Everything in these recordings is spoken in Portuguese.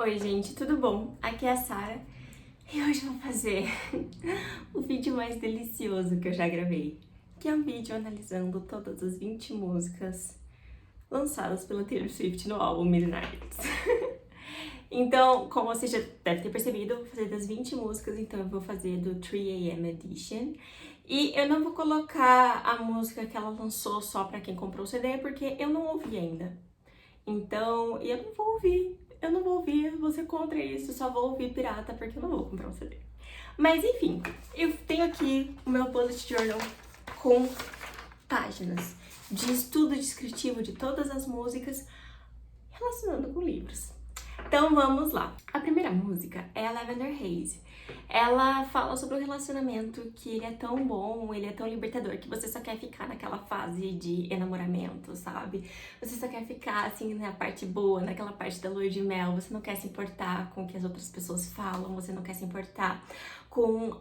Oi, gente, tudo bom? Aqui é a Sara e hoje eu vou fazer o vídeo mais delicioso que eu já gravei, que é um vídeo analisando todas as 20 músicas lançadas pela Taylor Swift no álbum Midnights. Então, como você já deve ter percebido, eu vou fazer das 20 músicas, então eu vou fazer do 3AM Edition. E eu não vou colocar a música que ela lançou só pra quem comprou o CD, porque eu não ouvi ainda. Então, eu não vou ouvir. Eu não vou ouvir, eu vou ser contra isso, eu só vou ouvir pirata porque eu não vou comprar um CD. Mas enfim, eu tenho aqui o meu bullet journal com páginas de estudo descritivo de todas as músicas relacionando com livros. Então vamos lá. A primeira música é a Lavender Haze. Ela fala sobre um relacionamento que ele é tão bom, ele é tão libertador, que você só quer ficar naquela fase de enamoramento, sabe? Você só quer ficar, assim, na parte boa, naquela parte da lua de mel, você não quer se importar com o que as outras pessoas falam, você não quer se importar com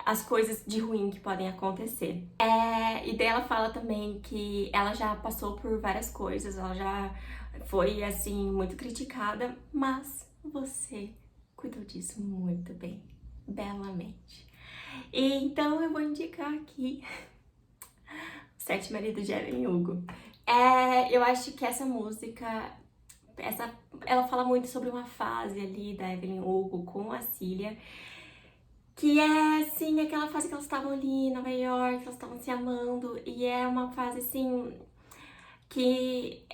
as coisas de ruim que podem acontecer. E daí ela fala também que ela já passou por várias coisas, ela já foi, assim, muito criticada, mas você cuidou disso muito bem, belamente. E então eu vou indicar aqui Sete Maridos de Evelyn Hugo. Eu acho que essa música, ela fala muito sobre uma fase ali da Evelyn Hugo com a Cília, que é, assim, aquela fase que elas estavam ali em Nova York, elas estavam se amando, e é uma fase, assim, que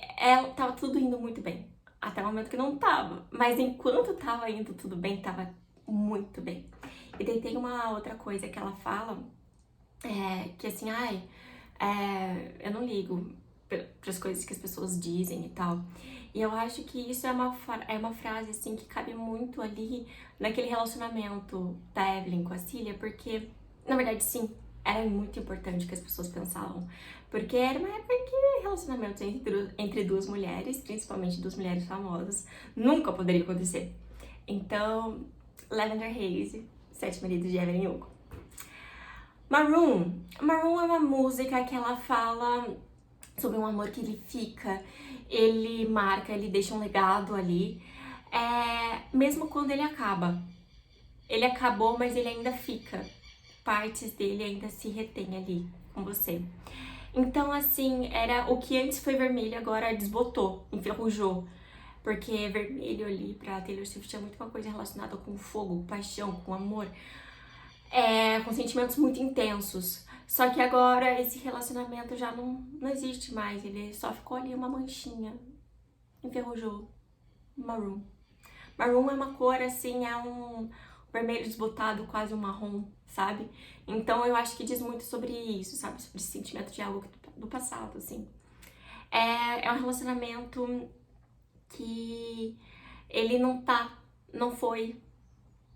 tava tudo indo muito bem. Até o momento que não tava. Mas enquanto tava indo tudo bem, tava muito bem. E daí tem uma outra coisa que ela fala, que assim, eu não ligo pras coisas que as pessoas dizem e tal. E eu acho que isso é uma frase, assim, que cabe muito ali naquele relacionamento da Evelyn com a Cília, porque, na verdade, sim, era muito importante o que as pessoas pensavam. Porque era uma época em que relacionamentos entre duas mulheres, principalmente duas mulheres famosas, nunca poderia acontecer. Então, Lavender Haze, Sete Maridos de Evelyn Hugo. Maroon. Maroon é uma música que ela fala sobre um amor que ele fica, ele marca, ele deixa um legado ali, mesmo quando ele acaba. Ele acabou, mas ele ainda fica. Partes dele ainda se retém ali com você. Então, assim, era o que antes foi vermelho, agora desbotou, enferrujou. Porque vermelho ali pra Taylor Swift é muito uma coisa relacionada com fogo, paixão, com amor, com sentimentos muito intensos. Só que agora esse relacionamento já não existe mais, ele só ficou ali uma manchinha, enferrujou. Maroon. Maroon é uma cor, assim, é um vermelho desbotado, quase um marrom, sabe? Então eu acho que diz muito sobre isso, sabe? Sobre esse sentimento de algo do passado, assim. É um relacionamento que ele não foi.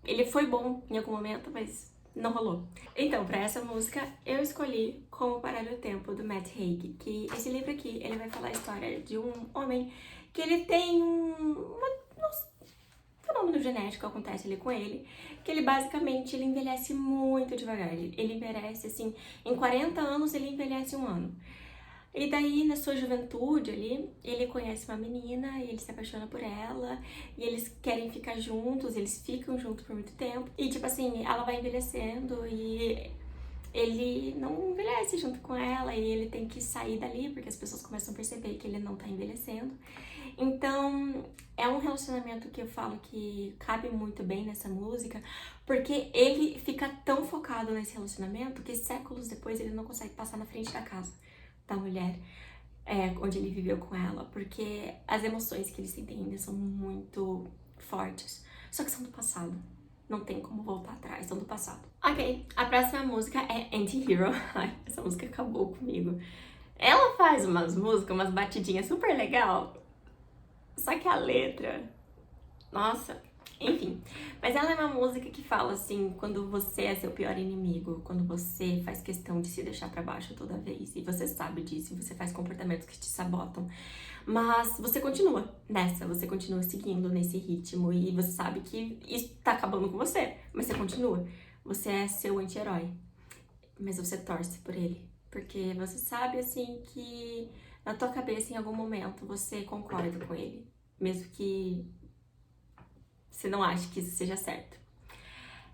Ele foi bom em algum momento, mas não rolou. Então, pra essa música, eu escolhi Como Parar o Tempo, do Matt Haig, que esse livro aqui, ele vai falar a história de um homem que ele tem um fenômeno genético acontece ali com ele, que ele basicamente ele envelhece muito devagar. Ele envelhece, assim, em 40 anos ele envelhece um ano. E daí, na sua juventude ali, ele conhece uma menina e ele se apaixona por ela, e eles querem ficar juntos, eles ficam juntos por muito tempo. E, tipo assim, ela vai envelhecendo e ele não envelhece junto com ela, e ele tem que sair dali, porque as pessoas começam a perceber que ele não tá envelhecendo. Então, é um relacionamento que eu falo que cabe muito bem nessa música, porque ele fica tão focado nesse relacionamento que séculos depois ele não consegue passar na frente da casa da mulher onde ele viveu com ela, porque as emoções que eles sentem ainda são muito fortes, só que são do passado. Não tem como voltar atrás, são do passado. Ok, a próxima música é Anti-Hero. Ai, essa música acabou comigo. Ela faz umas músicas, umas batidinhas super legal, só que a letra, nossa, enfim. Mas ela é uma música que fala assim, quando você é seu pior inimigo, quando você faz questão de se deixar pra baixo toda vez, e você sabe disso, e você faz comportamentos que te sabotam, mas você continua nessa, você continua seguindo nesse ritmo, e você sabe que isso tá acabando com você, mas você continua. Você é seu anti-herói, mas você torce por ele, porque você sabe, assim, que na tua cabeça, em algum momento, você concorda com ele, mesmo que você não acha que isso seja certo.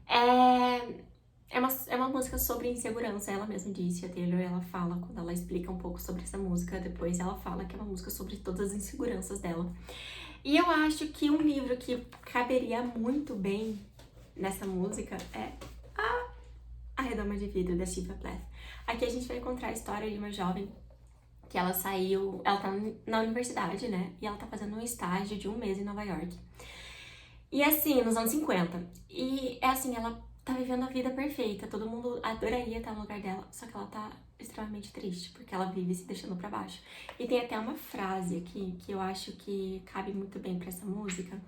É uma música sobre insegurança, ela mesma disse, a Taylor, ela fala, quando ela explica um pouco sobre essa música, depois ela fala que é uma música sobre todas as inseguranças dela. E eu acho que um livro que caberia muito bem nessa música é A Redoma de Vidro, da Sylvia Plath. Aqui a gente vai encontrar a história de uma jovem que ela tá na universidade, né? E ela tá fazendo um estágio de 1 mês em Nova York. E assim, nos anos 50. E é assim, ela tá vivendo a vida perfeita, todo mundo adoraria estar no lugar dela, só que ela tá extremamente triste, porque ela vive se deixando pra baixo. E tem até uma frase aqui que eu acho que cabe muito bem pra essa música,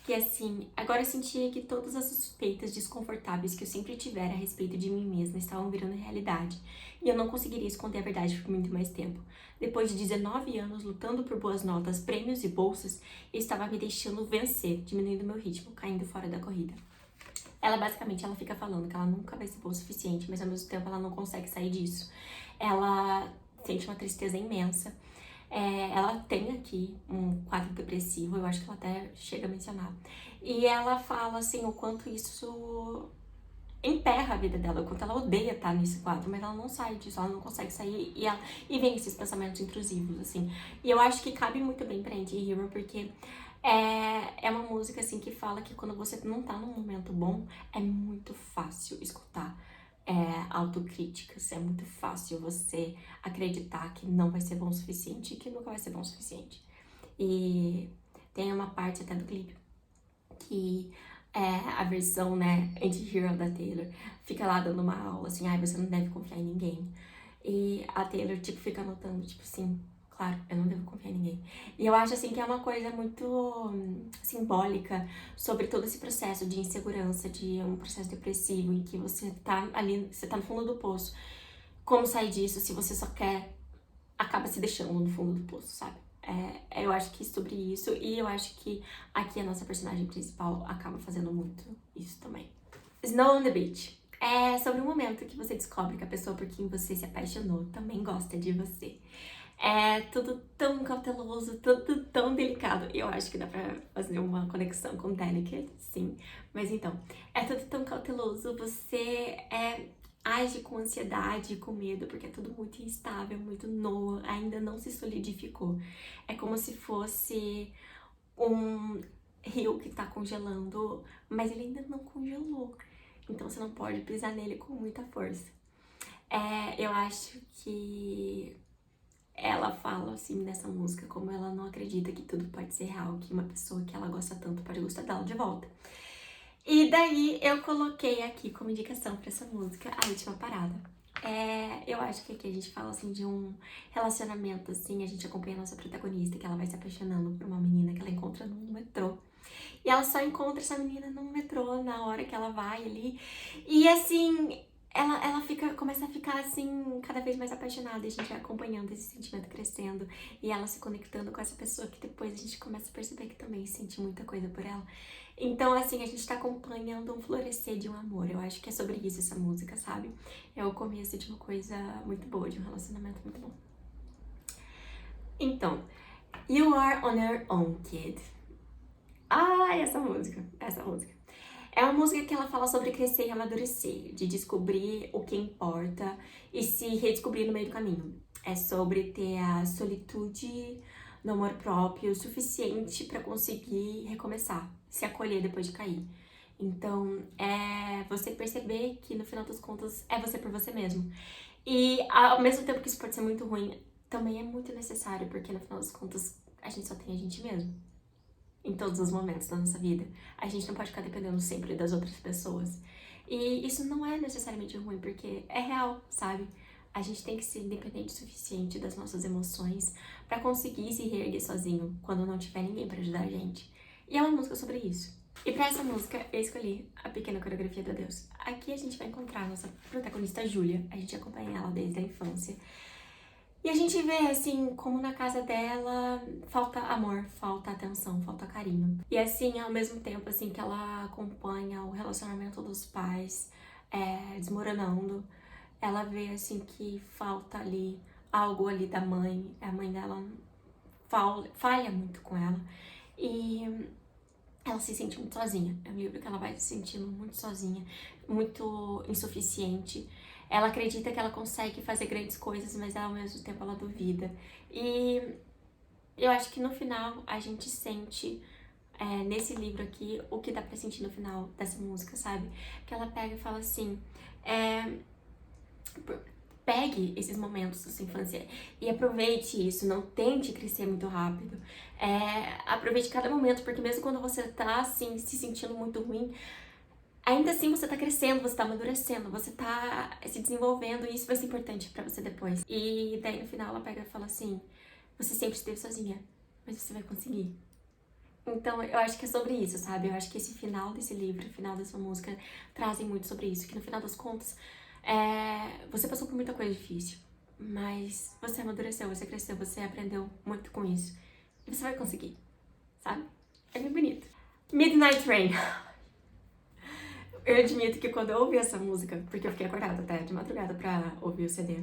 que é assim: agora eu sentia que todas as suspeitas desconfortáveis que eu sempre tivera a respeito de mim mesma estavam virando realidade, e eu não conseguiria esconder a verdade por muito mais tempo. Depois de 19 anos lutando por boas notas, prêmios e bolsas, eu estava me deixando vencer, diminuindo meu ritmo, caindo fora da corrida. Ela fica falando que ela nunca vai ser boa o suficiente, mas ao mesmo tempo ela não consegue sair disso. Ela sente uma tristeza imensa. Ela tem aqui um quadro depressivo, eu acho que ela até chega a mencionar. E ela fala, assim, o quanto isso emperra a vida dela, o quanto ela odeia estar nesse quadro, mas ela não sai disso, ela não consegue sair e vem esses pensamentos intrusivos, assim. E eu acho que cabe muito bem pra Anti-Hero, porque é uma música, assim, que fala que quando você não tá num momento bom, é muito fácil escutar autocríticas, é muito fácil você acreditar que não vai ser bom o suficiente e que nunca vai ser bom o suficiente. E tem uma parte até do clipe que é a versão, né, anti-hero da Taylor, fica lá dando uma aula, assim, ai, você não deve confiar em ninguém. E a Taylor, tipo, fica anotando, tipo assim, claro, eu não devo confiar em ninguém. E eu acho, assim, que é uma coisa muito simbólica sobre todo esse processo de insegurança, de um processo depressivo, em que você tá ali, você tá no fundo do poço. Como sair disso se você só quer, acaba se deixando no fundo do poço, sabe? Eu acho que é sobre isso, e eu acho que aqui a nossa personagem principal acaba fazendo muito isso também. Snow on the Beach. É sobre um momento que você descobre que a pessoa por quem você se apaixonou também gosta de você. É tudo tão cauteloso, tudo tão delicado. Eu acho que dá pra fazer uma conexão com Delicate, sim. Mas então, é tudo tão cauteloso, você age com ansiedade, com medo, porque é tudo muito instável, muito novo, ainda não se solidificou. É como se fosse um rio que tá congelando, mas ele ainda não congelou. Então você não pode pisar nele com muita força. Eu acho que ela fala, assim, nessa música, como ela não acredita que tudo pode ser real, que uma pessoa que ela gosta tanto pode gostar dela de volta. E daí eu coloquei aqui como indicação pra essa música A Última Parada. Eu acho que aqui a gente fala, assim, de um relacionamento, assim, a gente acompanha a nossa protagonista, que ela vai se apaixonando por uma menina que ela encontra no metrô. E ela só encontra essa menina no metrô na hora que ela vai ali. E assim, ela começa a ficar assim, cada vez mais apaixonada. E a gente vai acompanhando esse sentimento crescendo. E ela se conectando com essa pessoa que depois a gente começa a perceber que também sente muita coisa por ela. Então, assim, a gente tá acompanhando um florescer de um amor. Eu acho que é sobre isso essa música, sabe? É o começo de uma coisa muito boa, de um relacionamento muito bom. Então, You Are On Your Own, Kid. Essa música. É uma música que ela fala sobre crescer e amadurecer, de descobrir o que importa e se redescobrir no meio do caminho. É sobre ter a solitude no amor próprio o suficiente pra conseguir recomeçar, se acolher depois de cair. Então, é você perceber que no final das contas é você por você mesmo. E ao mesmo tempo que isso pode ser muito ruim, também é muito necessário, porque no final das contas a gente só tem a gente mesmo em todos os momentos da nossa vida. A gente não pode ficar dependendo sempre das outras pessoas. E isso não é necessariamente ruim, porque é real, sabe? A gente tem que ser independente o suficiente das nossas emoções pra conseguir se reerguer sozinho quando não tiver ninguém pra ajudar a gente. E é uma música sobre isso. E pra essa música eu escolhi A Pequena Coreografia do Adeus. Aqui a gente vai encontrar a nossa protagonista Júlia. A gente acompanha ela desde a infância. E a gente vê, assim, como na casa dela falta amor, falta atenção, falta carinho. E assim, ao mesmo tempo, assim, que ela acompanha o relacionamento dos pais desmoronando, ela vê, assim, que falta ali algo ali da mãe. A mãe dela falha muito com ela. E ela se sente muito sozinha. É um livro que ela vai se sentindo muito sozinha, muito insuficiente. Ela acredita que ela consegue fazer grandes coisas, mas ao mesmo tempo ela duvida. E eu acho que no final a gente sente, nesse livro aqui, o que dá pra sentir no final dessa música, sabe? Que ela pega e fala assim, pegue esses momentos da sua infância e aproveite isso, não tente crescer muito rápido. Aproveite cada momento, porque mesmo quando você tá, assim, se sentindo muito ruim, ainda assim você tá crescendo, você tá amadurecendo, você tá se desenvolvendo e isso vai ser importante pra você depois. E daí no final ela pega e fala assim, você sempre esteve sozinha, mas você vai conseguir. Então eu acho que é sobre isso, sabe? Eu acho que esse final desse livro, o final dessa música, trazem muito sobre isso, que no final das contas, você passou por muita coisa difícil, mas você amadureceu, você cresceu, você aprendeu muito com isso. E você vai conseguir, sabe? É bem bonito. Midnight Rain. Eu admito que quando eu ouvi essa música, porque eu fiquei acordada até de madrugada pra ouvir o CD,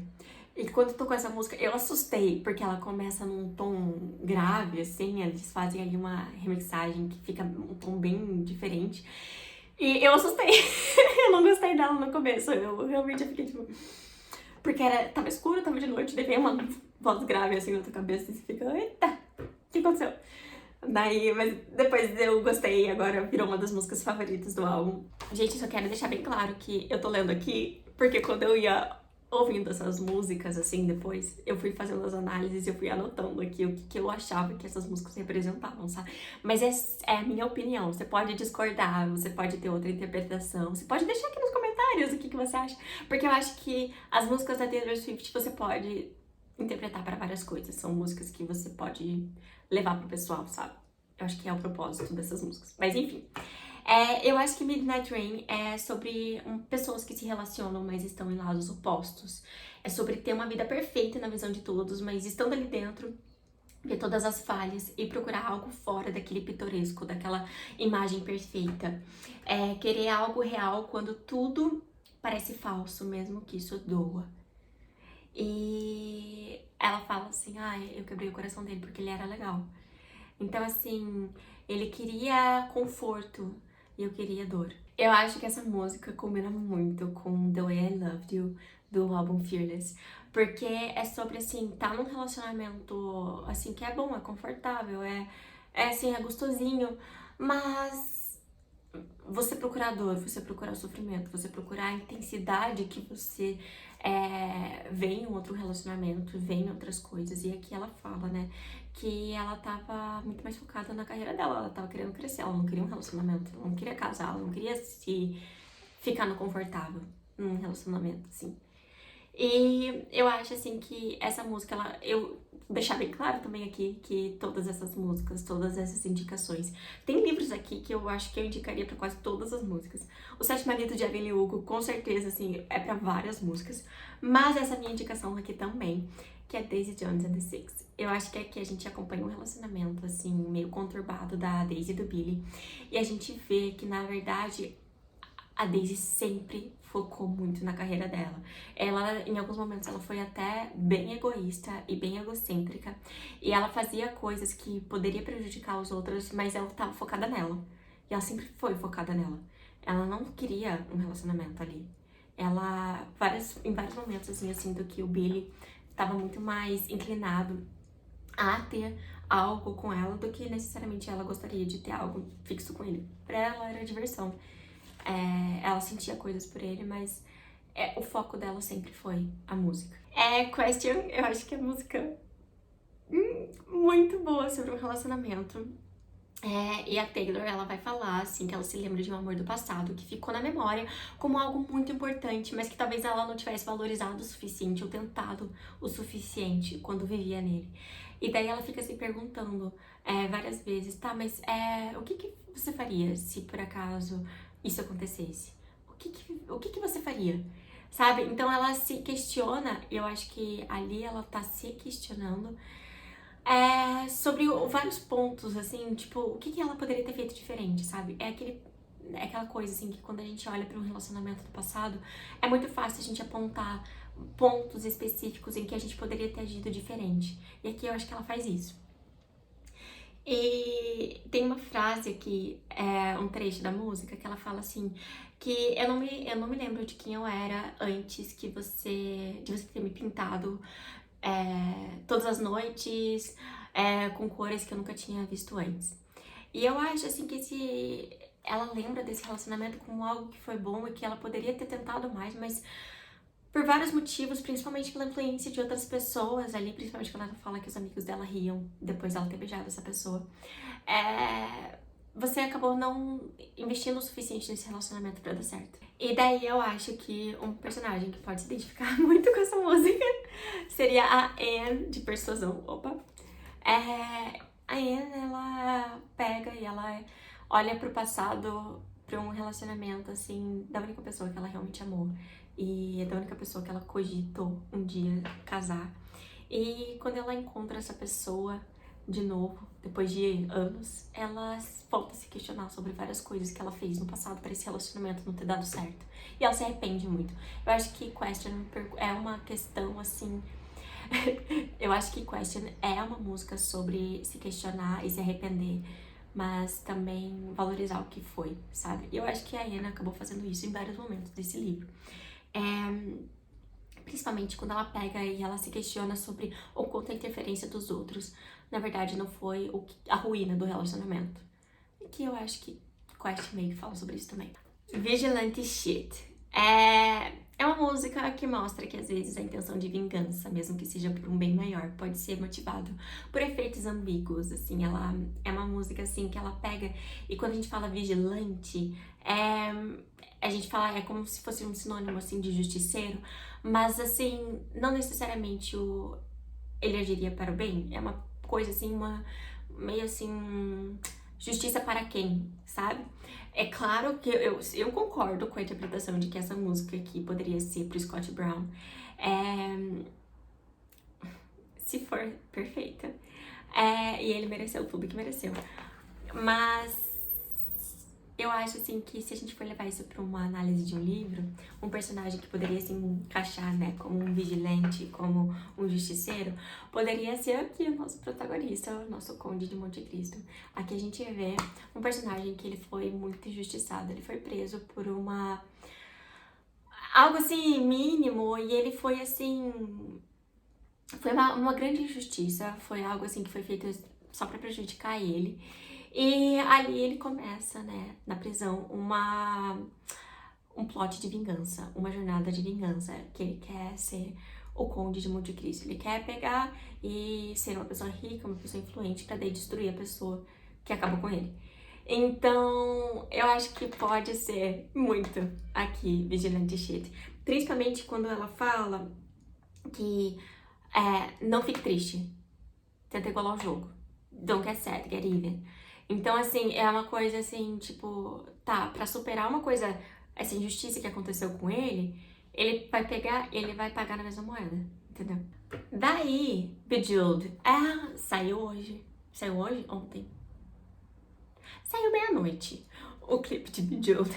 e quando tocou essa música, eu assustei, porque ela começa num tom grave, assim, eles fazem ali uma remixagem que fica um tom bem diferente. E eu assustei. Eu não gostei dela no começo. Eu realmente fiquei tipo. Porque tava escuro, tava de noite, daí vem uma voz grave assim na tua cabeça e você fica, eita, o que aconteceu? Daí, mas depois eu gostei, agora virou uma das músicas favoritas do álbum. Gente, só quero deixar bem claro que eu tô lendo aqui, porque quando eu ia ouvindo essas músicas, assim, depois, eu fui fazendo as análises, eu fui anotando aqui o que eu achava que essas músicas representavam, sabe? Mas é a minha opinião, você pode discordar, você pode ter outra interpretação, você pode deixar aqui nos comentários o que você acha, porque eu acho que as músicas da Taylor Swift você pode interpretar para várias coisas, são músicas que você pode levar pro pessoal, sabe? Eu acho que é o propósito dessas músicas. Mas enfim, eu acho que Midnight Rain é sobre pessoas que se relacionam, mas estão em lados opostos. É sobre ter uma vida perfeita na visão de todos, mas estando ali dentro, ver todas as falhas e procurar algo fora daquele pitoresco, daquela imagem perfeita. Querer algo real quando tudo parece falso, mesmo que isso doa. E ela fala assim, eu quebrei o coração dele porque ele era legal. Então, assim, ele queria conforto e eu queria dor. Eu acho que essa música combina muito com The Way I Loved You, do álbum Fearless. Porque é sobre, assim, tá num relacionamento, assim, que é bom, é confortável, assim, é gostosinho, mas você procurar dor, você procurar o sofrimento, você procurar a intensidade que você vê em um outro relacionamento, vê em outras coisas. E aqui ela fala, né, que ela tava muito mais focada na carreira dela, ela tava querendo crescer, ela não queria um relacionamento, ela não queria casar, ela não queria ficar no confortável num relacionamento, assim. E eu acho, assim, que essa música, eu deixar bem claro também aqui que todas essas músicas, todas essas indicações, tem livros aqui que eu acho que eu indicaria pra quase todas as músicas. O Sete Maridos de Evelyn Hugo, com certeza, assim, é pra várias músicas, mas essa minha indicação aqui também, que é Daisy Jones and the Six. Eu acho que aqui a gente acompanha um relacionamento, assim, meio conturbado da Daisy e do Billy, e a gente vê que, na verdade, a Daisy sempre focou muito na carreira dela. Ela, em alguns momentos, ela foi até bem egoísta e bem egocêntrica. E ela fazia coisas que poderia prejudicar os outros, mas ela estava focada nela. E ela sempre foi focada nela. Ela não queria um relacionamento ali. Ela, em vários momentos, assim, eu sinto que o Billy estava muito mais inclinado a ter algo com ela do que necessariamente ela gostaria de ter algo fixo com ele. Pra ela era diversão. Ela sentia coisas por ele, mas o foco dela sempre foi a música. Question, eu acho que é música muito boa sobre um relacionamento. E a Taylor, ela vai falar, assim, que ela se lembra de um amor do passado, que ficou na memória como algo muito importante, mas que talvez ela não tivesse valorizado o suficiente ou tentado o suficiente quando vivia nele. E daí ela fica se perguntando várias vezes, tá, mas o que você faria se por acaso isso acontecesse? O que você faria? Sabe? Então ela se questiona, e eu acho que ali ela tá se questionando sobre vários pontos, assim, tipo, o que ela poderia ter feito diferente, sabe? É aquela coisa, assim, que quando a gente olha para um relacionamento do passado, é muito fácil a gente apontar pontos específicos em que a gente poderia ter agido diferente. E aqui eu acho que ela faz isso. E tem uma frase aqui, um trecho da música, que ela fala assim, que eu não me lembro de quem eu era antes de você ter me pintado todas as noites, com cores que eu nunca tinha visto antes. E eu acho assim que ela lembra desse relacionamento como algo que foi bom e que ela poderia ter tentado mais, mas por vários motivos, principalmente pela influência de outras pessoas ali, principalmente quando ela fala que os amigos dela riam depois dela ter beijado essa pessoa. É, você acabou não investindo o suficiente nesse relacionamento pra dar certo. E daí eu acho que um personagem que pode se identificar muito com essa música seria a Anne de Persuasão. Opa! A Anne, ela pega e ela olha pro passado, pra um relacionamento, assim, da única pessoa que ela realmente amou. E é da única pessoa que ela cogitou um dia casar. E quando ela encontra essa pessoa de novo, depois de anos, ela volta a se questionar sobre várias coisas que ela fez no passado para esse relacionamento não ter dado certo. E ela se arrepende muito. Eu acho que Question é uma questão assim. Eu acho que Question é uma música sobre se questionar e se arrepender, mas também valorizar o que foi, sabe? E eu acho que a Anna acabou fazendo isso em vários momentos desse livro. Principalmente quando ela pega e ela se questiona sobre o quanto a interferência dos outros, na verdade, não foi a ruína do relacionamento. E que eu acho que Quest meio que fala sobre isso também. Vigilante Shit. É uma música que mostra que às vezes a intenção de vingança, mesmo que seja por um bem maior, pode ser motivado por efeitos ambíguos, assim, ela é uma música assim que ela pega e quando a gente fala vigilante, a gente fala, é como se fosse um sinônimo assim de justiceiro, mas assim, não necessariamente ele agiria para o bem, é uma coisa assim, uma meio assim, justiça para quem, sabe? É claro que eu concordo com a interpretação de que essa música aqui poderia ser pro Scott Brown. É, se for perfeita. E ele mereceu tudo que mereceu. Mas eu acho assim que se a gente for levar isso para uma análise de um livro, um personagem que poderia se encaixar, né, como um vigilante, como um justiceiro, poderia ser aqui o nosso protagonista, o nosso Conde de Monte Cristo. Aqui a gente vê um personagem que ele foi muito injustiçado, ele foi preso por algo assim mínimo e ele foi assim, foi uma grande injustiça, foi algo assim que foi feito só para prejudicar ele. E ali ele começa, né, na prisão, um plot de vingança, uma jornada de vingança, que ele quer ser o Conde de Monte Cristo. Ele quer pegar e ser uma pessoa rica, uma pessoa influente, pra daí destruir a pessoa que acabou com ele. Então, eu acho que pode ser muito aqui Vigilante Shit. Principalmente quando ela fala que não fique triste, tenta igualar o jogo. Don't get sad, get even. Então, assim, é uma coisa assim, tipo, tá, pra superar uma coisa, essa injustiça que aconteceu com ele vai pegar, ele vai pagar na mesma moeda, entendeu? Daí, Bejeweled, saiu hoje. Saiu hoje? Ontem. Saiu meia-noite o clipe de Bejeweled.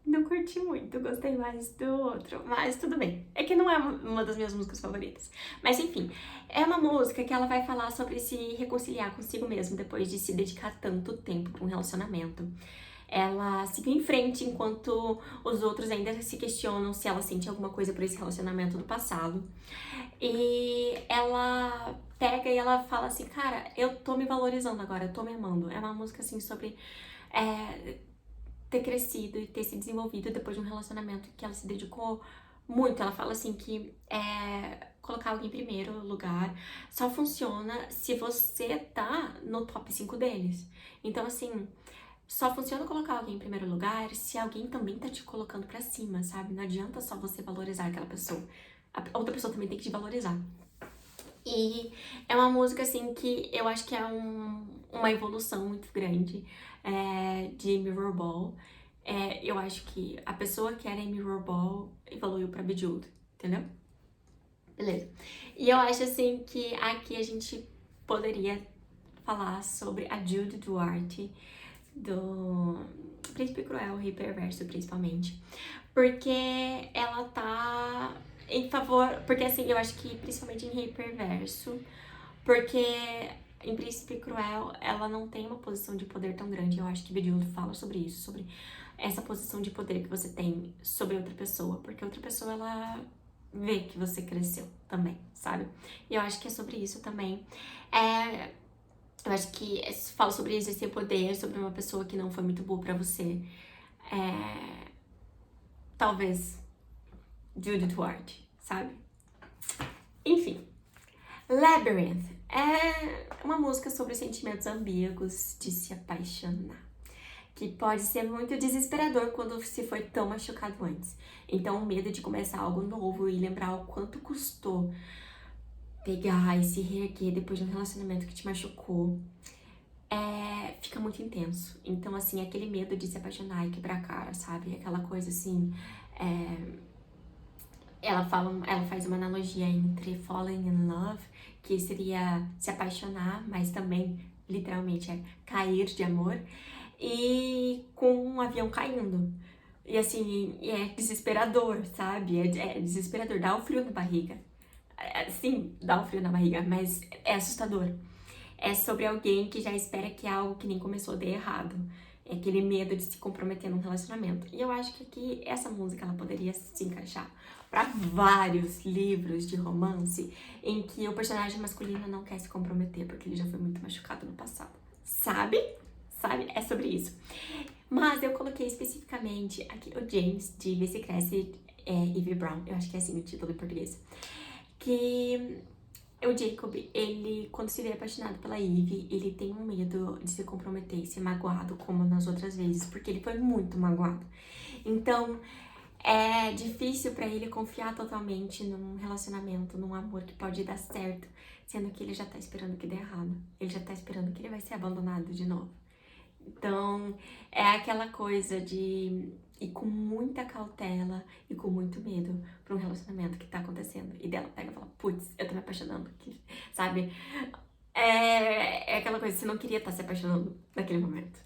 Não curti muito, gostei mais do outro, mas tudo bem. É que não é uma das minhas músicas favoritas. Mas enfim, é uma música que ela vai falar sobre se reconciliar consigo mesmo depois de se dedicar tanto tempo para um relacionamento. Ela seguiu em frente enquanto os outros ainda se questionam se ela sente alguma coisa por esse relacionamento do passado. E ela pega e ela fala assim, cara, eu tô me valorizando agora, eu tô me amando. É uma música assim sobre ter crescido e ter se desenvolvido depois de um relacionamento que ela se dedicou muito. Ela fala assim que colocar alguém em primeiro lugar só funciona se você tá no top 5 deles. Então, assim, só funciona colocar alguém em primeiro lugar se alguém também tá te colocando pra cima, sabe? Não adianta só você valorizar aquela pessoa. A outra pessoa também tem que te valorizar. E é uma música, assim, que eu acho que é uma evolução muito grande de Mirrorball. Eu acho que a pessoa que era em Mirrorball evoluiu pra Bejeweled, entendeu? Beleza. E eu acho, assim, que aqui a gente poderia falar sobre a Judy Duarte, do Príncipe Cruel, Rei Perverso, principalmente. Porque ela tá em favor... Porque, assim, eu acho que principalmente em Rei Perverso, porque em Príncipe Cruel, ela não tem uma posição de poder tão grande. Eu acho que Bejeweled fala sobre isso, sobre essa posição de poder que você tem sobre outra pessoa, porque outra pessoa, ela vê que você cresceu também, sabe? E eu acho que é sobre isso também. Eu acho que fala sobre exercer poder sobre uma pessoa que não foi muito boa pra você. Talvez Judith Ward, sabe? Enfim. Labyrinth é uma música sobre sentimentos ambíguos de se apaixonar, que pode ser muito desesperador quando se foi tão machucado antes. Então, o medo de começar algo novo e lembrar o quanto custou pegar e se reerguer depois de um relacionamento que te machucou, fica muito intenso. Então, assim, aquele medo de se apaixonar e quebrar a cara, sabe? Aquela coisa assim. Ela faz uma analogia entre falling in love, que seria se apaixonar, mas também literalmente é cair de amor, e com um avião caindo. E assim, é desesperador, sabe? É desesperador, dá um frio na barriga. Sim, dá um frio na barriga, mas é assustador. É sobre alguém que já espera que algo que nem começou dê errado. É aquele medo de se comprometer num relacionamento. E eu acho que aqui essa música ela poderia se encaixar para vários livros de romance em que o personagem masculino não quer se comprometer porque ele já foi muito machucado no passado. Sabe? Sabe? É sobre isso. Mas eu coloquei especificamente aqui o James de Vê Se Cresce, Ivy Brown. Eu acho que é assim o título em português. Que o Jacob, ele, quando se vê apaixonado pela Ivy, ele tem um medo de se comprometer e ser magoado como nas outras vezes, porque ele foi muito magoado. Então, é difícil pra ele confiar totalmente num relacionamento, num amor que pode dar certo, sendo que ele já tá esperando que dê errado. Ele já tá esperando que ele vai ser abandonado de novo. Então, é aquela coisa de ir com muita cautela e com muito medo pra um relacionamento que tá acontecendo. E dela pega e fala, putz, eu tô me apaixonando, sabe? É aquela coisa, você não queria estar se apaixonando naquele momento.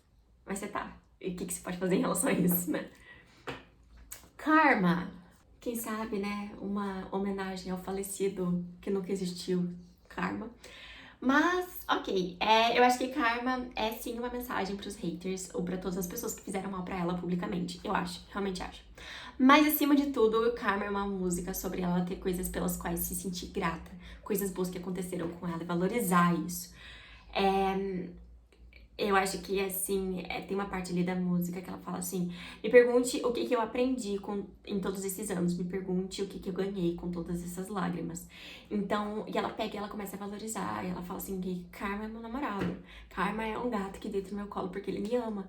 Mas você tá. E o que você pode fazer em relação a isso, né? Karma. Quem sabe, né? Uma homenagem ao falecido que nunca existiu, Karma. Mas, ok, eu acho que Karma é sim uma mensagem pros haters ou pra todas as pessoas que fizeram mal pra ela publicamente. Eu acho, realmente acho. Mas, acima de tudo, Karma é uma música sobre ela ter coisas pelas quais se sentir grata, coisas boas que aconteceram com ela e valorizar isso. Eu acho que, assim, tem uma parte ali da música que ela fala assim: me pergunte o que eu aprendi em todos esses anos, me pergunte o que eu ganhei com todas essas lágrimas. Então, e ela pega e ela começa a valorizar, e ela fala assim que Karma é meu namorado, Karma é um gato que deita no meu colo porque ele me ama.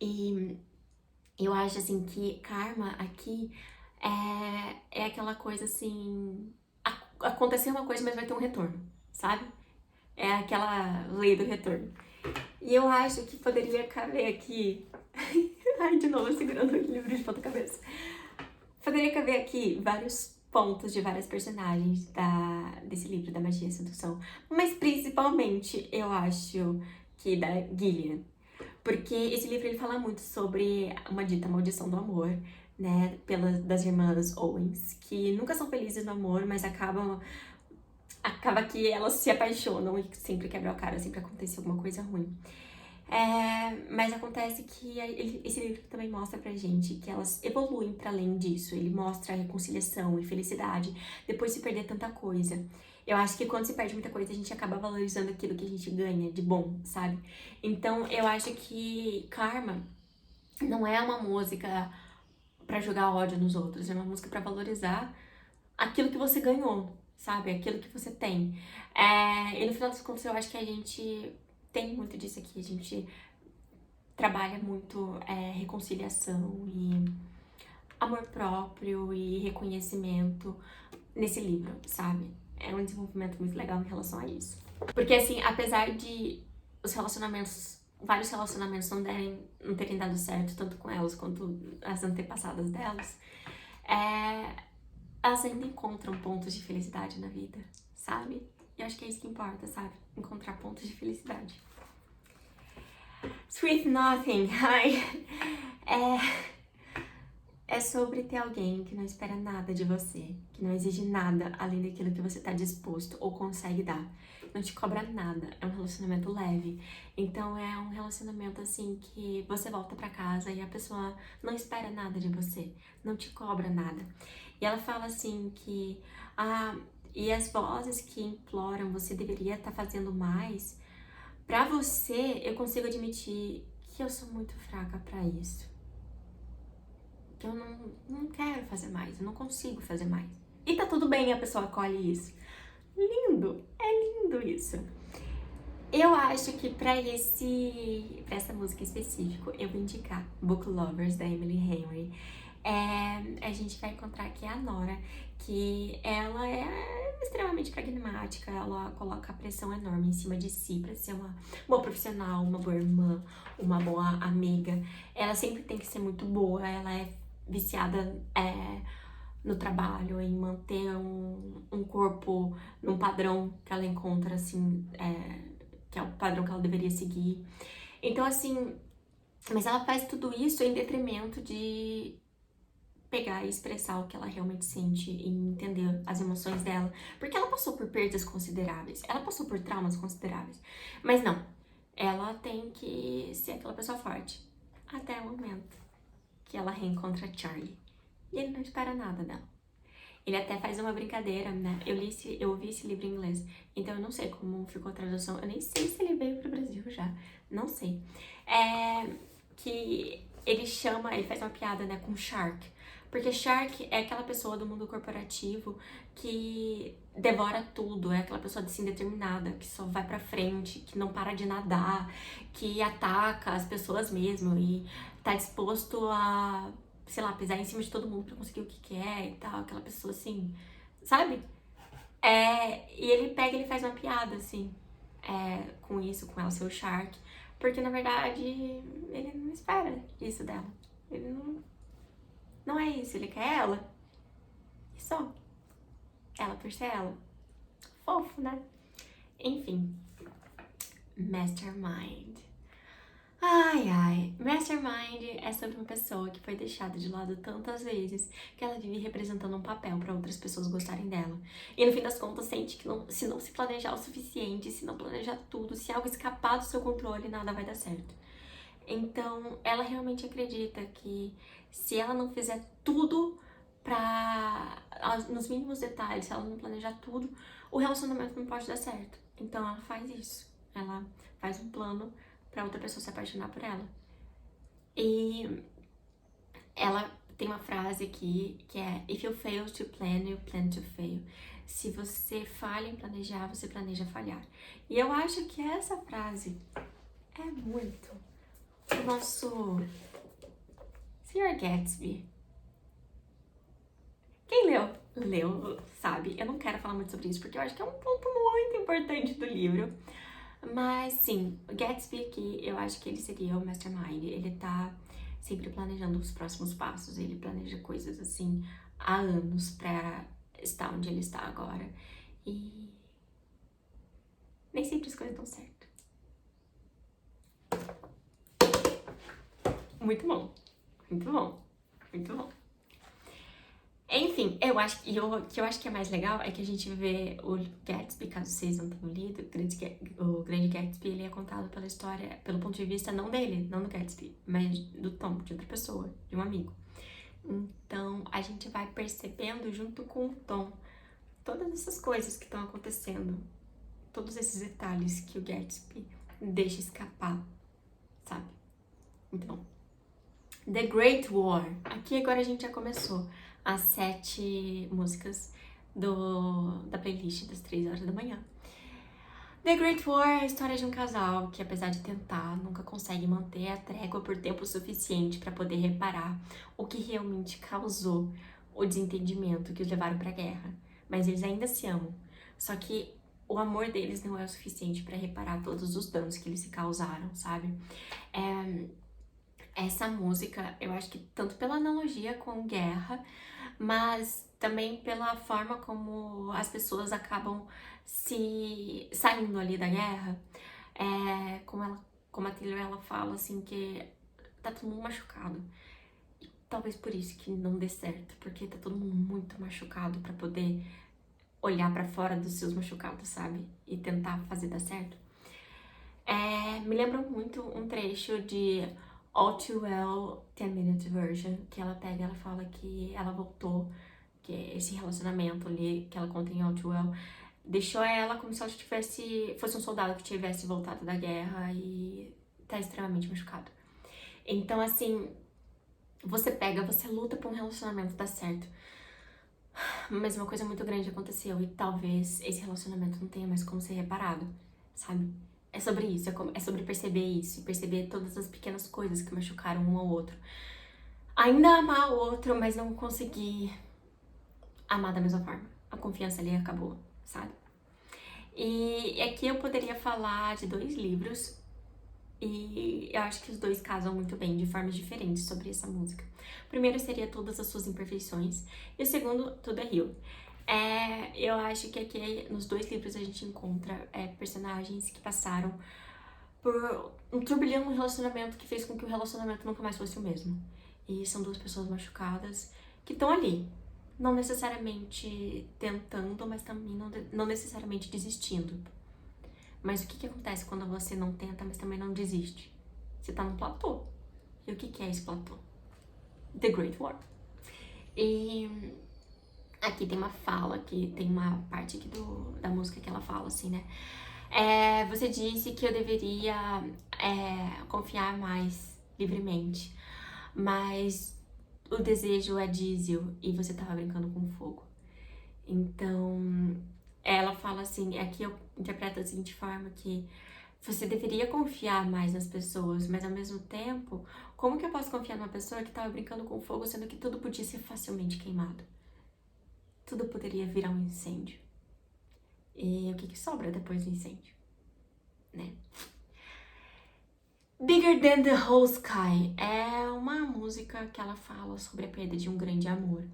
E eu acho, assim, que Karma aqui é aquela coisa, assim, aconteceu uma coisa, mas vai ter um retorno, sabe? É aquela lei do retorno. E eu acho que poderia caber aqui. Ai, de novo, segurando o livro de ponta-cabeça. Poderia caber aqui vários pontos de várias personagens desse livro da Magia e Sedução. Mas principalmente eu acho que da Gillian. Porque esse livro ele fala muito sobre uma dita maldição do amor, né? Das irmãs Owens, que nunca são felizes no amor, mas acaba que elas se apaixonam e sempre quebram a cara, sempre acontece alguma coisa ruim. Mas acontece que esse livro também mostra pra gente que elas evoluem pra além disso. Ele mostra reconciliação e felicidade depois de perder tanta coisa. Eu acho que quando se perde muita coisa, a gente acaba valorizando aquilo que a gente ganha de bom, sabe? Então, eu acho que Karma não é uma música pra jogar ódio nos outros, é uma música pra valorizar aquilo que você ganhou, sabe? Aquilo que você tem. E no final das contas, eu acho que a gente tem muito disso aqui. A gente trabalha muito reconciliação e amor próprio e reconhecimento nesse livro, sabe? É um desenvolvimento muito legal em relação a isso. Porque, assim, apesar de vários relacionamentos não terem dado certo, tanto com elas quanto as antepassadas delas, elas ainda encontram pontos de felicidade na vida, sabe? E eu acho que é isso que importa, sabe? Encontrar pontos de felicidade. Sweet Nothing, ai, é sobre ter alguém que não espera nada de você, que não exige nada além daquilo que você tá disposto ou consegue dar. não te cobra nada, é um relacionamento leve. Então é um relacionamento assim que você volta pra casa e a pessoa não espera nada de você, não te cobra nada. E ela fala assim que e as vozes que imploram você deveria estar fazendo mais, pra você eu consigo admitir que eu sou muito fraca pra isso. Que eu não quero fazer mais, eu não consigo fazer mais. E tá tudo bem, a pessoa acolhe isso. Lindo, é lindo isso. Eu acho que pra essa música específica, eu vou indicar Book Lovers, da Emily Henry. A gente vai encontrar aqui a Nora, que ela é extremamente pragmática, ela coloca a pressão enorme em cima de si pra ser uma boa profissional, uma boa irmã, uma boa amiga. Ela sempre tem que ser muito boa, ela é viciada no trabalho, em manter um corpo num padrão que ela encontra, assim, que é o padrão que ela deveria seguir. Então, assim, mas ela faz tudo isso em detrimento de pegar e expressar o que ela realmente sente e entender as emoções dela. Porque ela passou por perdas consideráveis, ela passou por traumas consideráveis. Mas não, ela tem que ser aquela pessoa forte. Até o momento que ela reencontra Charlie. E ele não espera nada dela. Ele até faz uma brincadeira, né? Eu ouvi esse livro em inglês, então eu não sei como ficou a tradução. Eu nem sei se ele veio pro Brasil já, não sei. Que ele faz uma piada, né, com Shark. Porque Shark é aquela pessoa do mundo corporativo que devora tudo, é aquela pessoa assim determinada, que só vai pra frente, que não para de nadar, que ataca as pessoas mesmo e tá disposto a, sei lá, pisar em cima de todo mundo pra conseguir o que quer e tal, aquela pessoa assim, sabe? E ele pega e ele faz uma piada, assim, com isso, com ela ser o Shark, porque na verdade ele não espera isso dela. Ele não é isso, ele quer ela. E só. Ela por ser ela. Fofo, né? Enfim. Mastermind. Ai, ai. Mastermind é sobre uma pessoa que foi deixada de lado tantas vezes que ela vive representando um papel para outras pessoas gostarem dela. E no fim das contas sente que se não se planejar o suficiente, se não planejar tudo, se algo escapar do seu controle, nada vai dar certo. Então, ela realmente acredita que se ela não fizer tudo nos mínimos detalhes, se ela não planejar tudo, o relacionamento não pode dar certo. Então, ela faz isso. Ela faz um plano pra outra pessoa se apaixonar por ela. E ela tem uma frase aqui que é: If you fail to plan, you plan to fail. Se você falha em planejar, você planeja falhar. E eu acho que essa frase é muito o nosso Sr. Gatsby. Quem leu, sabe. Eu não quero falar muito sobre isso, porque eu acho que é um ponto muito importante do livro. Mas sim, o Gatsby aqui, eu acho que ele seria o Mastermind. Ele tá sempre planejando os próximos passos. Ele planeja coisas assim há anos pra estar onde ele está agora. E nem sempre as coisas dão certo. Muito bom, muito bom, muito bom. Enfim, eu acho que eu acho que é mais legal é que a gente vê o Gatsby, caso vocês não tenham lido, o Grande Gatsby, ele é contado pela história, pelo ponto de vista não dele, não do Gatsby, mas do Tom, de outra pessoa, de um amigo. Então, a gente vai percebendo junto com o Tom todas essas coisas que estão acontecendo, todos esses detalhes que o Gatsby deixa escapar, sabe? Então, The Great War. Aqui agora a gente já começou as 7 músicas da playlist das 3 horas da manhã. The Great War é a história de um casal que, apesar de tentar, nunca consegue manter a trégua por tempo suficiente para poder reparar o que realmente causou o desentendimento que os levaram para a guerra. Mas eles ainda se amam. Só que o amor deles não é o suficiente para reparar todos os danos que eles se causaram, sabe? Essa música, eu acho que tanto pela analogia com guerra, mas também pela forma como as pessoas acabam se saindo ali da guerra, como a Taylor ela fala assim que tá todo mundo machucado. E talvez por isso que não dê certo, porque tá todo mundo muito machucado pra poder olhar pra fora dos seus machucados, sabe? E tentar fazer dar certo. Me lembra muito um trecho de All Too Well 10-Minute Version, que ela pega e ela fala que ela voltou, que esse relacionamento ali que ela conta em All Too Well deixou ela como se ela fosse um soldado que tivesse voltado da guerra e tá extremamente machucado. Então, assim, você luta pra um relacionamento dar certo, mas uma coisa muito grande aconteceu e talvez esse relacionamento não tenha mais como ser reparado, sabe? É sobre isso, é sobre perceber isso, e perceber todas as pequenas coisas que machucaram um ao outro. Ainda amar o outro, mas não conseguir amar da mesma forma. A confiança ali acabou, sabe? E aqui eu poderia falar de 2 livros, e eu acho que os 2 casam muito bem, de formas diferentes, sobre essa música. O primeiro seria Todas as Suas Imperfeições, e o segundo, Tudo é Rio. Eu acho que aqui nos 2 livros a gente encontra personagens que passaram por um turbilhão no relacionamento que fez com que o relacionamento nunca mais fosse o mesmo. E são 2 pessoas machucadas que estão ali, não necessariamente tentando, mas também não necessariamente desistindo. Mas o que acontece quando você não tenta, mas também não desiste? Você tá num platô. E o que é esse platô? The Great War. E aqui tem uma fala, que tem uma parte aqui da música que ela fala assim, né? Você disse que eu deveria confiar mais livremente, mas o desejo é diesel e você tava brincando com fogo. Então, ela fala assim, aqui eu interpreto da seguinte forma, que você deveria confiar mais nas pessoas, mas ao mesmo tempo, como que eu posso confiar numa pessoa que tava brincando com fogo, sendo que tudo podia ser facilmente queimado? Tudo poderia virar um incêndio. E o que sobra depois do incêndio, né? Bigger Than the Whole Sky é uma música que ela fala sobre a perda de um grande amor,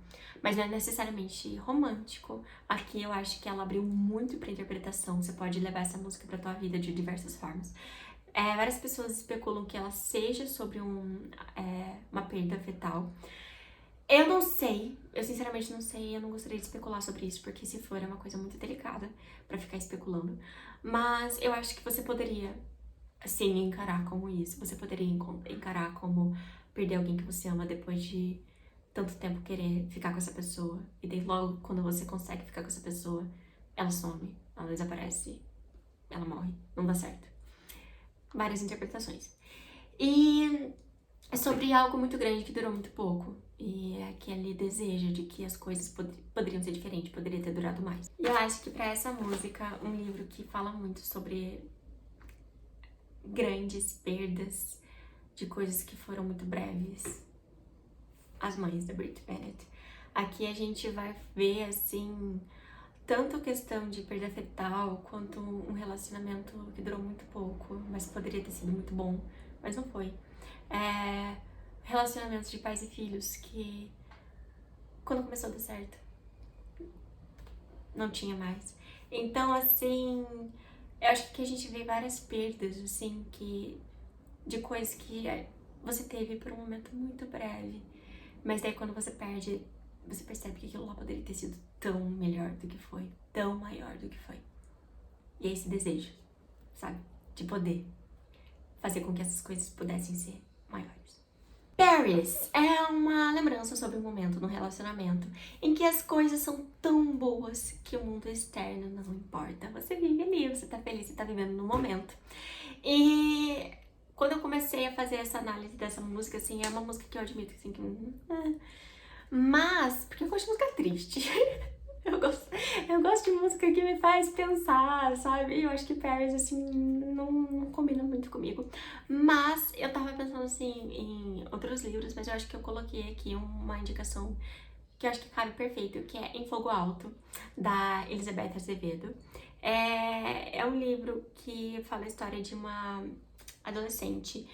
mas não é necessariamente romântico. Aqui eu acho que ela abriu muito para interpretação, você pode levar essa música para tua vida de diversas formas. Várias pessoas especulam que ela seja sobre uma perda fetal. Eu não sei, eu sinceramente não sei, eu não gostaria de especular sobre isso, porque se for é uma coisa muito delicada pra ficar especulando, mas eu acho que você poderia sim encarar como isso, você poderia encarar como perder alguém que você ama depois de tanto tempo querer ficar com essa pessoa, e daí logo quando você consegue ficar com essa pessoa, ela some, ela desaparece, ela morre, não dá certo. Várias interpretações. E é sobre algo muito grande que durou muito pouco. E é aquele desejo de que as coisas poderiam ser diferentes, poderia ter durado mais. E eu acho que pra essa música, um livro que fala muito sobre grandes perdas de coisas que foram muito breves, As Mães, da Brit Bennett. Aqui a gente vai ver, assim, tanto questão de perda fetal, quanto um relacionamento que durou muito pouco, mas poderia ter sido muito bom, mas não foi. Relacionamentos de pais e filhos que, quando começou a dar certo, não tinha mais. Então, assim, eu acho que a gente vê várias perdas, assim, de coisas que você teve por um momento muito breve, mas daí quando você perde, você percebe que aquilo lá poderia ter sido tão melhor do que foi, tão maior do que foi. E é esse desejo, sabe, de poder fazer com que essas coisas pudessem ser maiores. Paris é uma lembrança sobre um momento no relacionamento em que as coisas são tão boas que o mundo externo não importa. Você vive ali, você tá feliz, você tá vivendo no momento. E quando eu comecei a fazer essa análise dessa música, assim, é uma música que eu admito, assim, mas, porque eu gosto de música triste. Eu gosto de música que me faz pensar, sabe? Eu acho que Paris, assim, não combina muito comigo. Mas eu tava pensando, assim, em outros livros, mas eu acho que eu coloquei aqui uma indicação que eu acho que cabe perfeito, que é Em Fogo Alto, da Elizabeth Azevedo. É um livro que fala a história de uma adolescente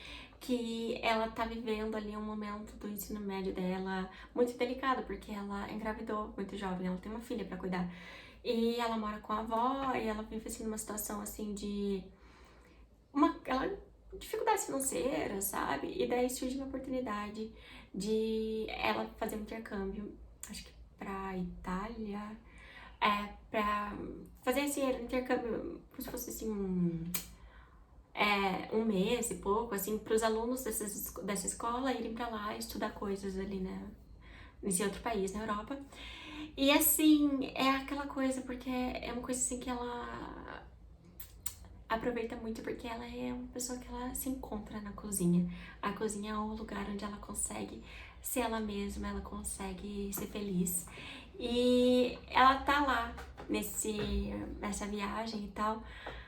que ela tá vivendo ali um momento do ensino médio dela muito delicado, porque ela engravidou muito jovem, ela tem uma filha pra cuidar. E ela mora com a avó e ela vive assim numa situação assim de dificuldades financeiras, sabe? E daí surge uma oportunidade de ela fazer um intercâmbio, acho que pra Itália, pra fazer esse intercâmbio, como se fosse assim um mês e pouco, assim, para os alunos dessa escola irem pra lá estudar coisas ali, né, nesse outro país, na Europa. E assim, é aquela coisa, porque é uma coisa assim que ela aproveita muito, porque ela é uma pessoa que ela se encontra na cozinha. A cozinha é o lugar onde ela consegue ser ela mesma, ela consegue ser feliz. E ela tá lá nessa viagem e tal,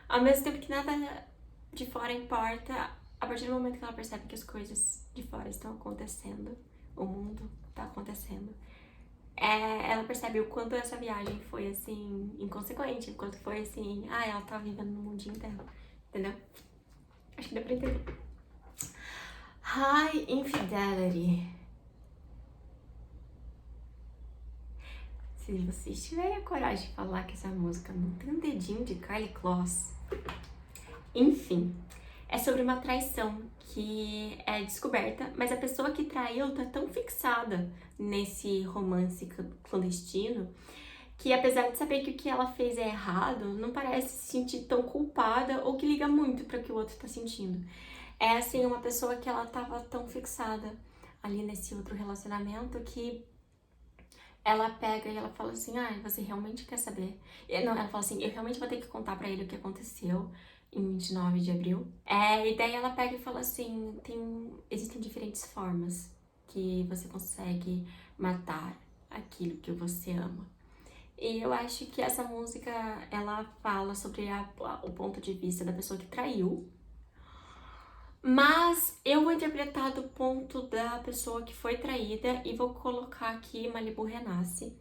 ao mesmo tempo que nada de fora importa, a partir do momento que ela percebe que as coisas de fora estão acontecendo, o mundo tá acontecendo, ela percebe o quanto essa viagem foi, assim, inconsequente, o quanto foi, assim, ela tá vivendo no mundinho dela, entendeu? Acho que deu pra entender. High Infidelity. Se vocês tiverem a coragem de falar que essa música não tem um dedinho de Karlie Kloss. Enfim, é sobre uma traição que é descoberta, mas a pessoa que traiu tá tão fixada nesse romance clandestino que, apesar de saber que o que ela fez é errado, não parece se sentir tão culpada ou que liga muito para o que o outro tá sentindo. É assim, uma pessoa que ela tava tão fixada ali nesse outro relacionamento que ela pega e ela fala assim, você realmente quer saber? Não, ela fala assim, eu realmente vou ter que contar pra ele o que aconteceu em 29 de abril. E daí ela pega e fala assim, existem diferentes formas que você consegue matar aquilo que você ama. E eu acho que essa música, ela fala sobre o ponto de vista da pessoa que traiu, mas eu vou interpretar do ponto da pessoa que foi traída e vou colocar aqui Malibu Renasce,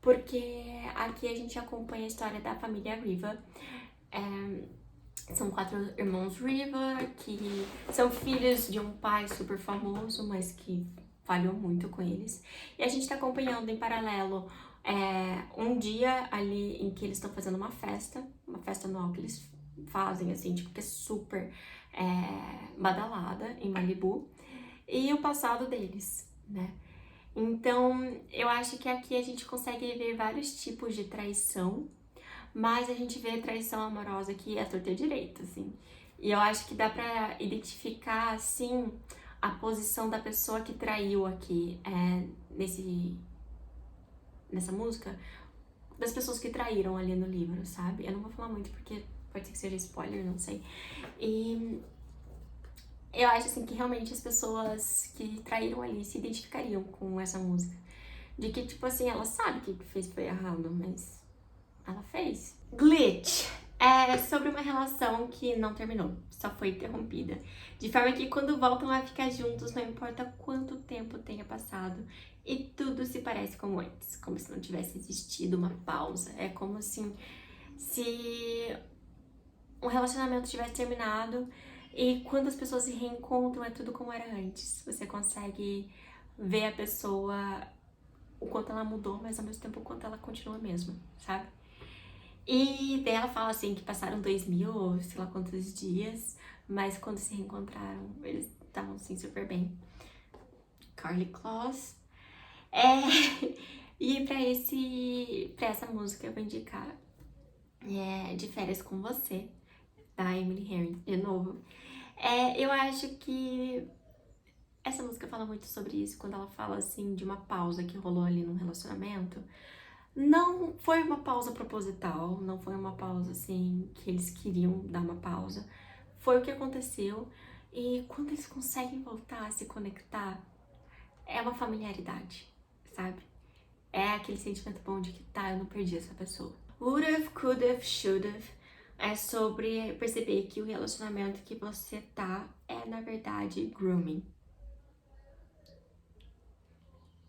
porque aqui a gente acompanha a história da família Riva. São 4 irmãos Riva, que são filhos de um pai super famoso, mas que falhou muito com eles. E a gente tá acompanhando em paralelo um dia ali em que eles estão fazendo uma festa anual que eles fazem, assim, tipo, que é super badalada em Malibu, e o passado deles, né? Então, eu acho que aqui a gente consegue ver vários tipos de traição, mas a gente vê traição amorosa que é torta direito, assim. E eu acho que dá pra identificar, assim, a posição da pessoa que traiu aqui nessa música, das pessoas que traíram ali no livro, sabe? Eu não vou falar muito porque pode ser que seja spoiler, não sei. E eu acho, assim, que realmente as pessoas que traíram ali se identificariam com essa música. De que, tipo assim, ela sabe que o que fez foi errado, mas ela fez. Glitch é sobre uma relação que não terminou, só foi interrompida. De forma que quando voltam a ficar juntos, não importa quanto tempo tenha passado, e tudo se parece como antes, como se não tivesse existido uma pausa. É como assim, se um relacionamento tivesse terminado e quando as pessoas se reencontram é tudo como era antes. Você consegue ver a pessoa, o quanto ela mudou, mas ao mesmo tempo o quanto ela continua a mesma, sabe? E daí ela fala assim que passaram 2000 ou sei lá quantos dias, mas quando se reencontraram, eles estavam assim super bem. Karlie Kloss. E pra essa música eu vou indicar De Férias com Você, da Emily Henry, de novo. Eu acho que essa música fala muito sobre isso, quando ela fala assim de uma pausa que rolou ali num relacionamento. Não foi uma pausa proposital, não foi uma pausa assim que eles queriam dar uma pausa. Foi o que aconteceu e quando eles conseguem voltar a se conectar, é uma familiaridade, sabe? É aquele sentimento bom de que eu não perdi essa pessoa. Would've, could've, should've é sobre perceber que o relacionamento que você tá é, na verdade, grooming.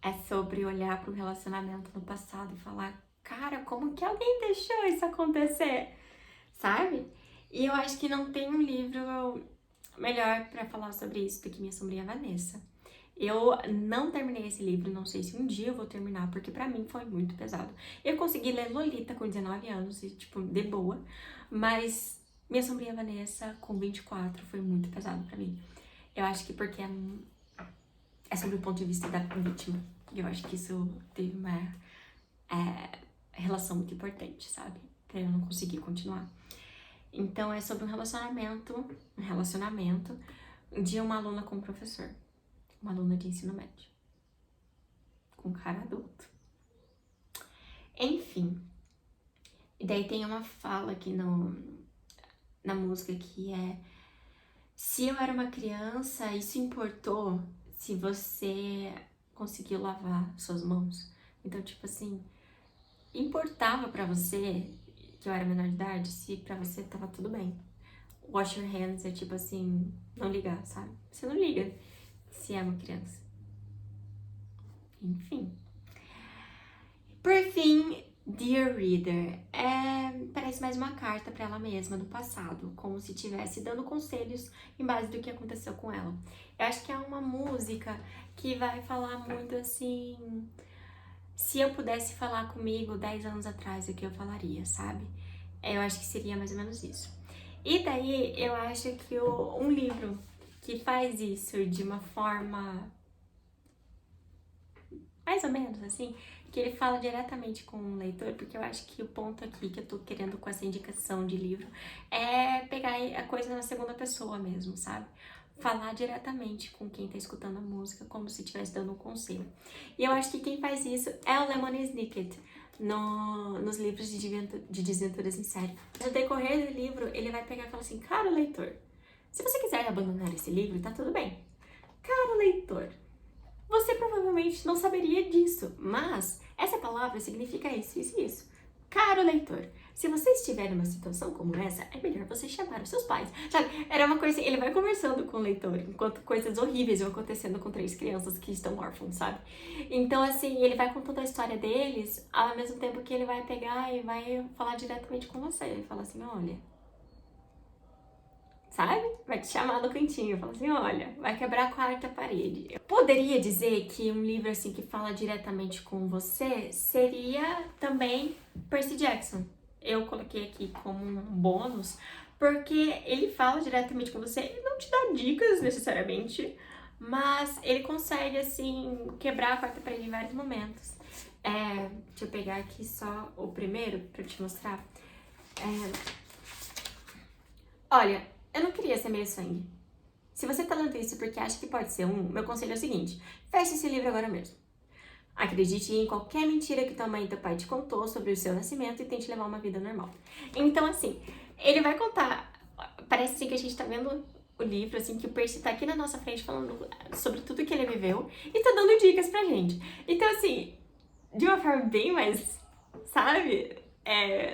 É sobre olhar para o relacionamento no passado e falar, cara, como que alguém deixou isso acontecer? Sabe? E eu acho que não tem um livro melhor pra falar sobre isso do que Minha Sombrinha Vanessa. Eu não terminei esse livro, não sei se um dia eu vou terminar, porque pra mim foi muito pesado. Eu consegui ler Lolita com 19 anos e, tipo, de boa, mas Minha Sombrinha Vanessa com 24 foi muito pesado pra mim. Eu acho que porque é sobre o ponto de vista da vítima. E eu acho que isso teve relação muito importante, sabe? Pra eu não conseguir continuar. Então é sobre um relacionamento de uma aluna com um professor. Uma aluna de ensino médio. Com cara adulto. Enfim. E daí tem uma fala aqui na música que é: se eu era uma criança, isso importou se você conseguiu lavar suas mãos. Então, tipo assim, importava pra você que eu era menor de idade se pra você tava tudo bem. Wash your hands é tipo assim, não ligar, sabe? Você não liga se é uma criança. Enfim. Por fim, Dear Reader, parece mais uma carta pra ela mesma do passado, como se estivesse dando conselhos em base do que aconteceu com ela. Eu acho que é uma música que vai falar muito assim: se eu pudesse falar comigo 10 anos atrás, o que eu falaria, sabe? Eu acho que seria mais ou menos isso. E daí, eu acho que um livro que faz isso de uma forma mais ou menos assim, que ele fala diretamente com o leitor, porque eu acho que o ponto aqui que eu tô querendo com essa indicação de livro é pegar a coisa na segunda pessoa mesmo, sabe? Falar diretamente com quem tá escutando a música, como se estivesse dando um conselho. E eu acho que quem faz isso é o Lemony Snicket, nos livros de Desventuras em Série. No decorrer do livro, ele vai pegar e falar assim: caro leitor, se você quiser abandonar esse livro, tá tudo bem. Caro leitor, você provavelmente não saberia disso, mas essa palavra significa isso, isso e isso. Caro leitor, se você estiver numa situação como essa, é melhor você chamar os seus pais. Sabe, era uma coisa assim, ele vai conversando com o leitor, enquanto coisas horríveis vão acontecendo com 3 crianças que estão órfãos, sabe? Então, assim, ele vai contando a história deles, ao mesmo tempo que ele vai pegar e vai falar diretamente com você. Ele fala assim: olha, sabe? Vai te chamar no cantinho, fala assim: olha, vai quebrar a quarta parede. Eu poderia dizer que um livro assim que fala diretamente com você seria também Percy Jackson. Eu coloquei aqui como um bônus, porque ele fala diretamente com você, ele não te dá dicas necessariamente, mas ele consegue, assim, quebrar a quarta parede em vários momentos. Deixa eu pegar aqui só o primeiro pra te mostrar. Olha, eu não queria ser meio sangue. Se você tá lendo isso porque acha que pode ser meu conselho é o seguinte: feche esse livro agora mesmo. Acredite em qualquer mentira que tua mãe e teu pai te contou sobre o seu nascimento e tente levar uma vida normal. Então, assim, ele vai contar. Parece assim que a gente tá vendo o livro, assim, que o Percy tá aqui na nossa frente falando sobre tudo que ele viveu e tá dando dicas pra gente. Então, assim, de uma forma bem mais, sabe,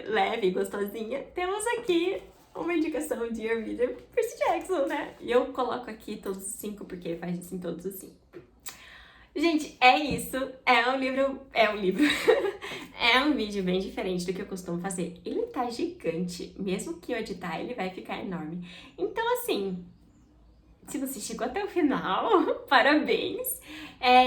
leve e gostosinha, temos aqui uma indicação de Dear Reader, Percy Jackson, né? E eu coloco aqui todos os 5 porque ele faz assim todos os 5. Gente, é isso. É um livro. É um vídeo bem diferente do que eu costumo fazer. Ele tá gigante. Mesmo que eu editar, ele vai ficar enorme. Então, assim, se você chegou até o final, parabéns!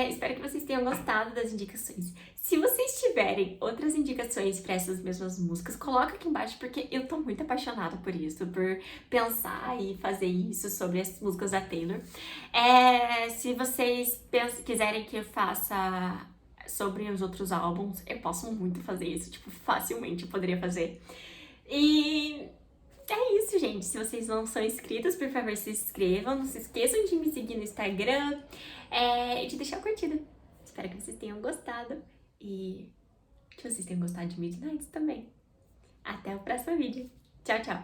Espero que vocês tenham gostado das indicações. Se vocês tiverem outras indicações para essas mesmas músicas, coloca aqui embaixo, porque eu tô muito apaixonada por isso, por pensar e fazer isso sobre as músicas da Taylor. Se vocês quiserem que eu faça sobre os outros álbuns, eu posso muito fazer isso, tipo, facilmente eu poderia fazer. E é isso, gente. Se vocês não são inscritos, por favor, se inscrevam. Não se esqueçam de me seguir no Instagram e de deixar a curtida. Espero que vocês tenham gostado e que vocês tenham gostado de Midnights também. Até o próximo vídeo. Tchau, tchau!